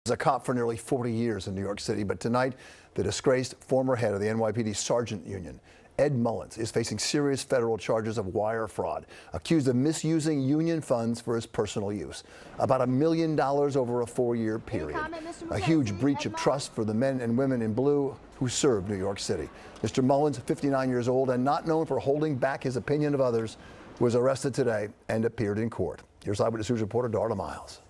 A cop for nearly 40 years in New York City, but tonight the disgraced former head of the NYPD Sergeant Union, Ed Mullins, is facing serious federal charges of wire fraud, accused of misusing union funds for his personal use. About $1 million over a 4-year period. A huge breach of trust for the men and women in blue who serve New York City. Mr. Mullins, 59 years old and not known for holding back his opinion of others, was arrested today and appeared in court. Here's Eyewitness News reporter Darla Miles.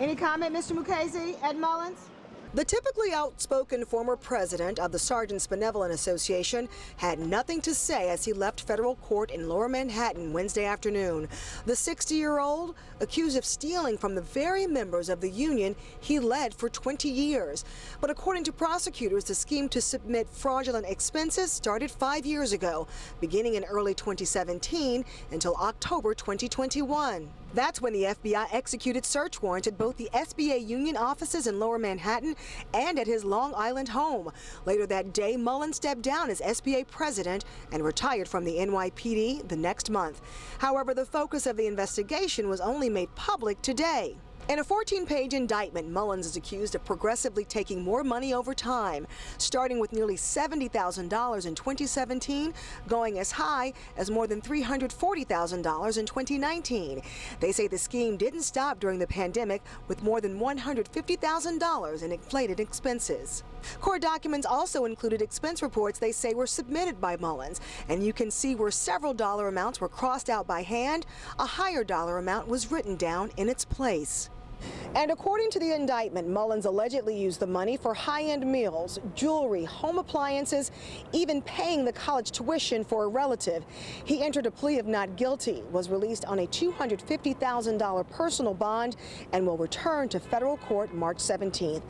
Any comment, Mr. Mukasey, Ed Mullins? The typically outspoken former president of the Sergeants Benevolent Association had nothing to say as he left federal court in Lower Manhattan Wednesday afternoon. The 60-year-old accused of stealing from the very members of the union he led for 20 years. But according to prosecutors, the scheme to submit fraudulent expenses started 5 years ago, beginning in early 2017 until October 2021. That's when the FBI executed search warrants at both the SBA union offices in Lower Manhattan and at his Long Island home. Later that day, Mullins stepped down as SBA president and retired from the NYPD the next month. However, the focus of the investigation was only made public today. In a 14-page indictment, Mullins is accused of progressively taking more money over time, starting with nearly $70,000 in 2017, going as high as more than $340,000 in 2019. They say the scheme didn't stop during the pandemic, with more than $150,000 in inflated expenses. Court documents also included expense reports they say were submitted by Mullins, and you can see where several dollar amounts were crossed out by hand. A higher dollar amount was written down in its place. And according to the indictment, Mullins allegedly used the money for high-end meals, jewelry, home appliances, even paying the college tuition for a relative. He entered a plea of not guilty, was released on a $250,000 personal bond, and will return to federal court March 17th.